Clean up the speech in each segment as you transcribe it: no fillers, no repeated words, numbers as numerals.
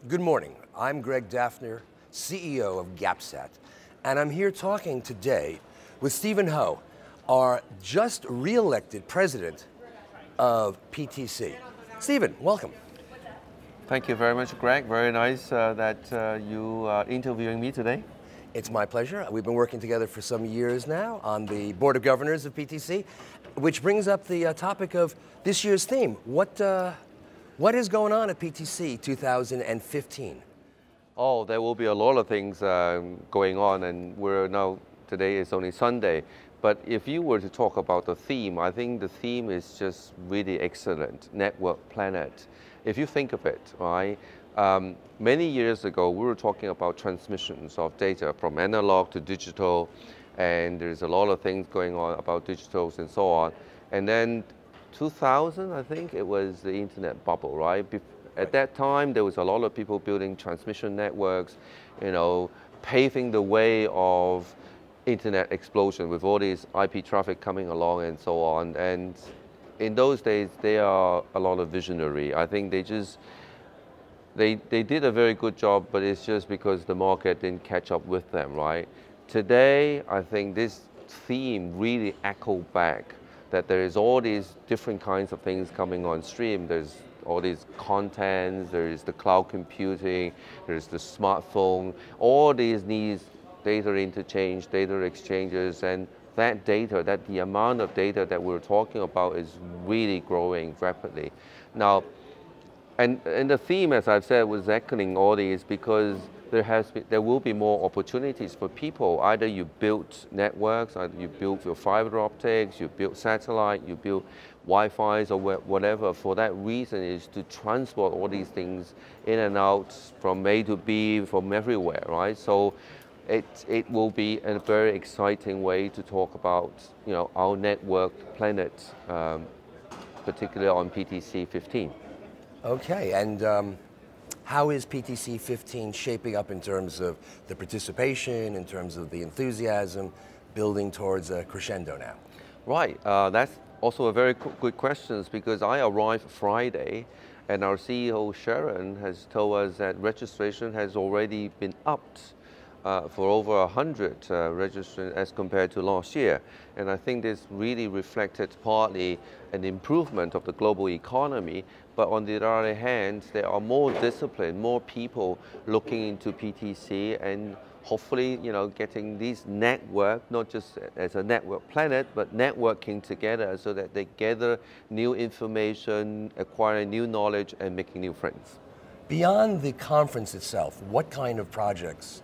Good morning. I'm Gregg Daffner, CEO of GapSat, and I'm here talking today with Stephen Ho, our just re-elected president of PTC. Stephen, welcome. Thank you very much, Greg. Very nice that you are interviewing me today. It's my pleasure. We've been working together for some years now on the Board of Governors of PTC, which brings up the topic of this year's theme. What is going on at PTC 2015? Oh, there will be a lot of things going on, and today is only Sunday. But if you were to talk about the theme, I think the theme is just really excellent, Network Planet. If you think of it, right, many years ago, we were talking about transmissions of data from analog to digital, and there's a lot of things going on about digitals and so on. And then 2000, I think, it was the internet bubble, right? At that time, there was a lot of people building transmission networks, paving the way of internet explosion with all these IP traffic coming along and so on. And in those days, they are a lot of visionary. I think they did a very good job, but it's just because the market didn't catch up with them, right? Today, I think this theme really echoed back that there is all these different kinds of things coming on stream. There's all these contents, there is the cloud computing, there's the smartphone, all these needs data interchange, data exchanges, and that data, the amount of data that we're talking about is really growing rapidly. Now, and the theme, as I've said, was echoing all these because there will be more opportunities for people. Either you build networks, either you build your fiber optics, you build satellite, you build Wi-Fi's or whatever. For that reason is to transport all these things in and out from A to B, from everywhere, right? So it will be a very exciting way to talk about our network planet, particularly on PTC'15. Okay, and how is PTC'15 shaping up in terms of the participation, in terms of the enthusiasm, building towards a crescendo now? Right, that's also a very good question because I arrived Friday and our CEO Sharon has told us that registration has already been upped for over 100 registrants as compared to last year. And I think this really reflected partly an improvement of the global economy, but on the other hand, there are more discipline, more people looking into PTC and hopefully, getting this network, not just as a network planet, but networking together so that they gather new information, acquire new knowledge, and making new friends. Beyond the conference itself, what kind of projects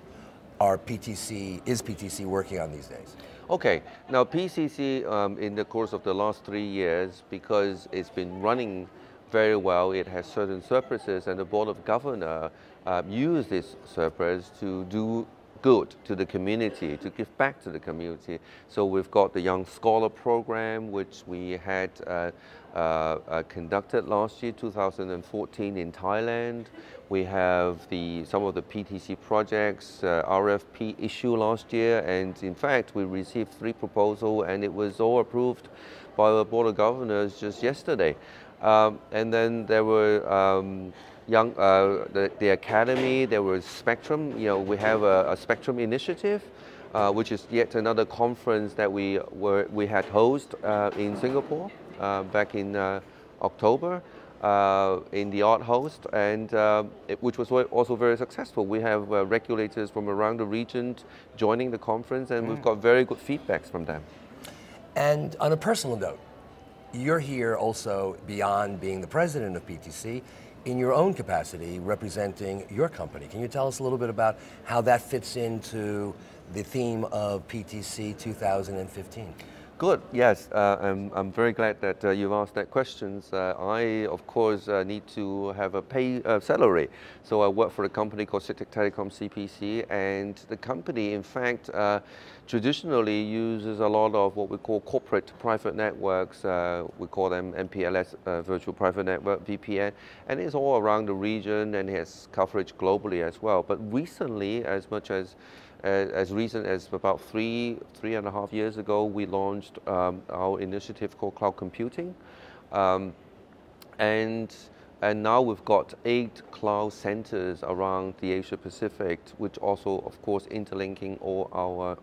is PTC working on these days? Okay, now PTC in the course of the last 3 years, because it's been running very well, it has certain surpluses, and the Board of Governors use this surplus to do good to the community, to give back to the community. So we've got the Young Scholar Program, which we had conducted last year, 2014 in Thailand. We have some of the PTC projects, RFP issue last year, and in fact, we received 3 proposals and it was all approved by the Board of Governors just yesterday. And then there were the Academy, there was Spectrum. We have a Spectrum initiative, which is yet another conference that we had hosted in Singapore back in October in the Art Host, and which was also very successful. We have regulators from around the region joining the conference, and we've got very good feedbacks from them. And on a personal note, you're here also beyond being the president of PTC, in your own capacity representing your company. Can you tell us a little bit about how that fits into the theme of PTC 2015? Good, yes. I'm very glad that you've asked that question. I, of course, need to have a pay salary. So I work for a company called CITIC Telecom CPC, and the company, in fact, traditionally uses a lot of what we call corporate private networks. We call them MPLS, Virtual Private Network, VPN, and it's all around the region and has coverage globally as well. But recently, as recent as about three and a half years ago, we launched our initiative called Cloud Computing. And And now we've got 8 cloud centers around the Asia Pacific, which also, of course, interlinking all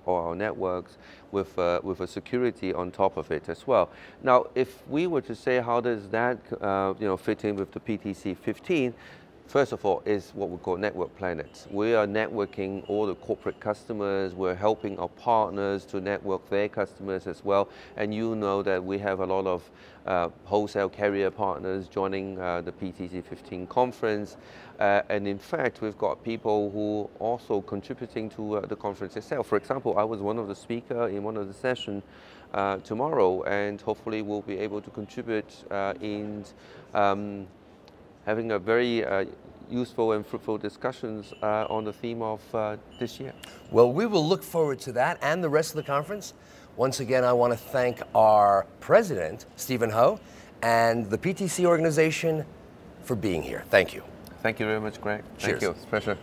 our networks with a security on top of it as well. Now, if we were to say how does that fit in with the PTC'15, first of all, is what we call Network Planet. We are networking all the corporate customers. We're helping our partners to network their customers as well. And you know that we have a lot of wholesale carrier partners joining the PTC'15 conference. And in fact, we've got people who are also contributing to the conference itself. For example, I was one of the speakers in one of the sessions tomorrow, and hopefully we'll be able to contribute in having a very useful and fruitful discussions on the theme of this year. Well, we will look forward to that and the rest of the conference. Once again, I want to thank our president, Stephen Ho, and the PTC organization for being here. Thank you. Thank you very much, Greg. Cheers. Thank you. It's a pleasure.